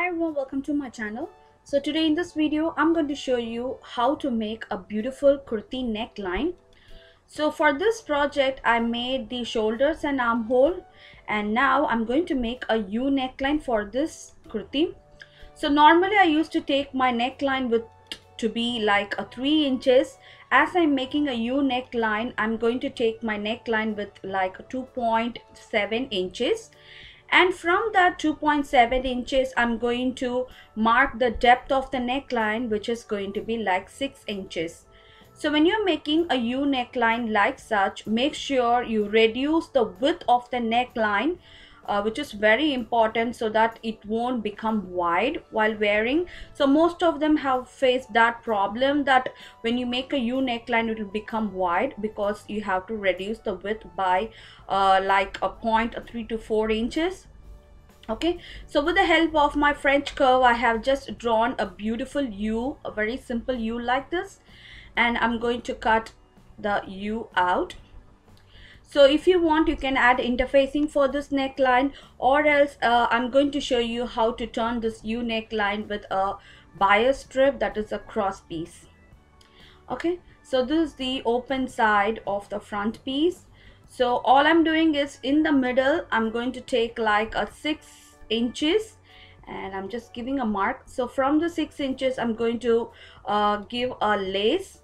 Hi everyone, welcome to my channel. So today in this video I'm going to show you how to make a beautiful kurti neckline. So for this project I made the shoulders and armhole, and now I'm going to make a U neckline for this kurti. So normally I used to take my neckline with to be like a 3 inches. As I'm making a U neckline, I'm going to take my neckline with like 2.7 inches, and from that 2.7 inches I'm going to mark the depth of the neckline, which is going to be like 6 inches. So when you're making a U neckline like such, make sure you reduce the width of the neckline, which is very important, so that it won't become wide while wearing. So most of them have faced that problem, that when you make a U neckline it will become wide because you have to reduce the width by like a 0.3 to 4 inches. Okay, so with the help of my French curve I have just drawn a beautiful U, a very simple U like this, and I'm going to cut the U out. So if you want, you can add interfacing for this neckline, or else I'm going to show you how to turn this U neckline with a bias strip, that is a cross piece. Okay, so this is the open side of the front piece. So all I'm doing is in the middle I'm going to take like a 6 inches, and I'm just giving a mark. So from the 6 inches I'm going to give a lace,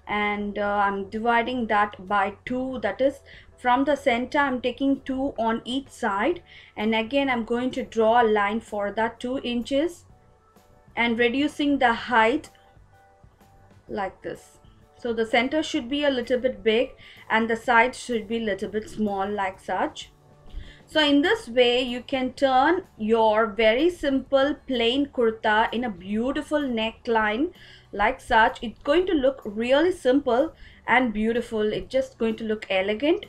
and I'm dividing that by 2, that is from the center I'm taking 2 on each side, and again I'm going to draw a line for that 2 inches and reducing the height like this. So the center should be a little bit big and the sides should be a little bit small like such. So in this way you can turn your very simple plain kurta in a beautiful neckline like such. It's going to look really simple and beautiful. It's just going to look elegant.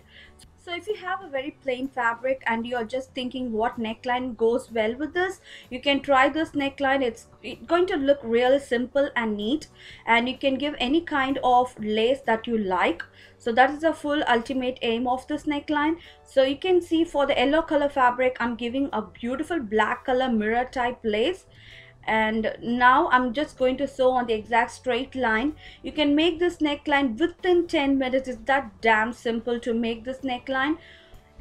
So if you have a very plain fabric and you're just thinking what neckline goes well with this, you can try this neckline. It's going to look really simple and neat, and you can give any kind of lace that you like. So that is the full ultimate aim of this neckline. So you can see for the yellow color fabric I'm giving a beautiful black color mirror type lace, and now I'm just going to sew on the exact straight line. You can make this neckline within 10 minutes. It's that damn simple to make this neckline.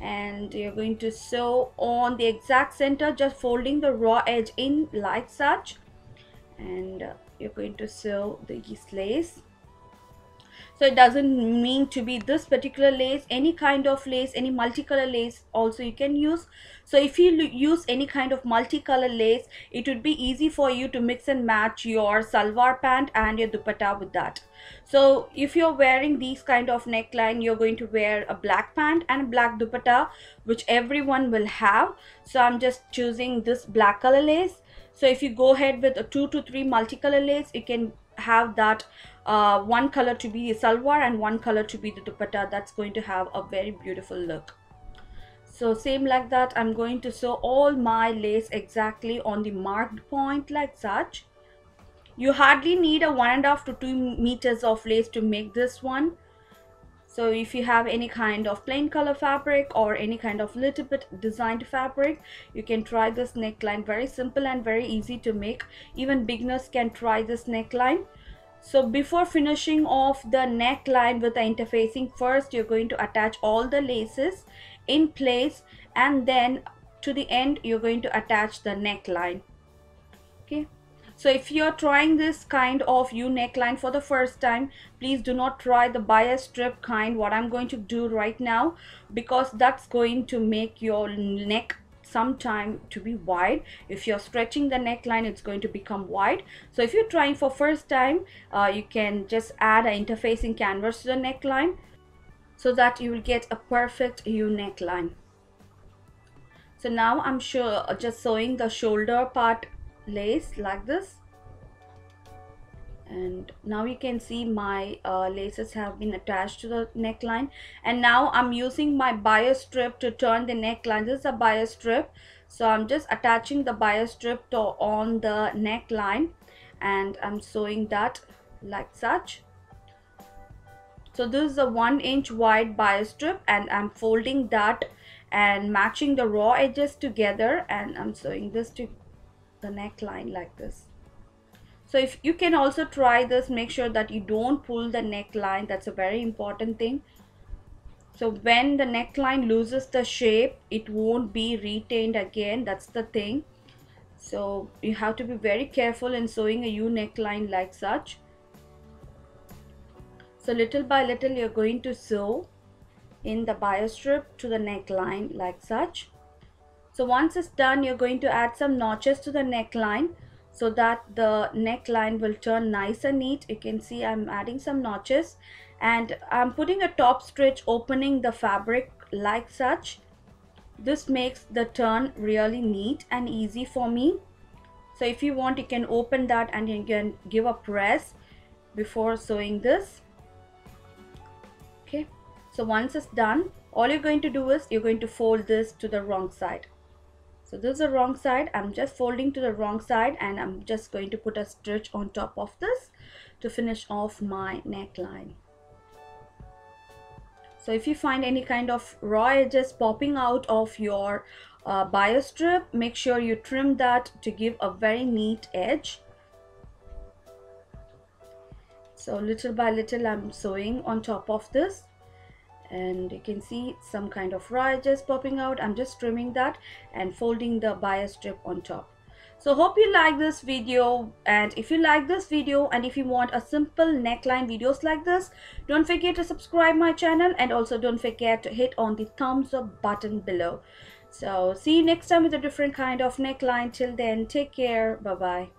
And you're going to sew on the exact center, just folding the raw edge in like such, and you're going to sew this lace. So it doesn't mean to be this particular lace, any kind of lace, any multicolor lace also you can use. So if you use any kind of multicolor lace, it would be easy for you to mix and match your salwar pant and your dupatta with that. So if you're wearing these kind of neckline, you're going to wear a black pant and a black dupatta, which everyone will have. So I'm just choosing this black color lace. So if you go ahead with a 2 to 3 multicolor lace, you can have that one color to be the salwar and one color to be the dupatta. That's going to have a very beautiful look. So same like that, I'm going to sew all my lace exactly on the marked point like such. You hardly need a 1.5 to 2 meters of lace to make this one. So if you have any kind of plain color fabric or any kind of little bit designed fabric, you can try this neckline. Very simple and very easy to make. Even beginners can try this neckline. So before finishing off the neckline with the interfacing, first you're going to attach all the laces in place, and then to the end you're going to attach the neckline. Okay. So if you're trying this kind of U neckline for the first time, please do not try the bias strip kind, what I'm going to do right now, because that's going to make your neck sometime to be wide. If you're stretching the neckline, it's going to become wide. So if you're trying for first time, you can just add an interfacing canvas to the neckline so that you will get a perfect U neckline. So now I'm just sewing the shoulder part lace like this, and now you can see my laces have been attached to the neckline. And now I'm using my bias strip to turn the neckline. This is a bias strip, so I'm just attaching the bias strip on the neckline, and I'm sewing that like such. So this is a 1 inch wide bias strip, and I'm folding that and matching the raw edges together, and I'm sewing this the neckline like this. So if you can also try this, make sure that you don't pull the neckline. That's a very important thing. So when the neckline loses the shape, it won't be retained again. That's the thing. So you have to be very careful in sewing a U neckline like such. So little by little you're going to sew in the bias strip to the neckline like such. So once it's done, you're going to add some notches to the neckline so that the neckline will turn nice and neat. You can see I'm adding some notches and I'm putting a top stitch opening the fabric like such. This makes the turn really neat and easy for me. So if you want, you can open that and you can give a press before sewing this. Okay, so once it's done, all you're going to do is you're going to fold this to the wrong side. So this is the wrong side. I'm just folding to the wrong side and I'm just going to put a stitch on top of this to finish off my neckline. So if you find any kind of raw edges popping out of your bias strip, make sure you trim that to give a very neat edge. So little by little I'm sewing on top of this and you can see some kind of raw edges popping out. I'm just trimming that and folding the bias strip on top. So hope you like this video, and if you like this video and if you want a simple neckline videos like this, don't forget to subscribe my channel and also don't forget to hit on the thumbs up button below. So see you next time with a different kind of neckline. Till then, take care. Bye bye.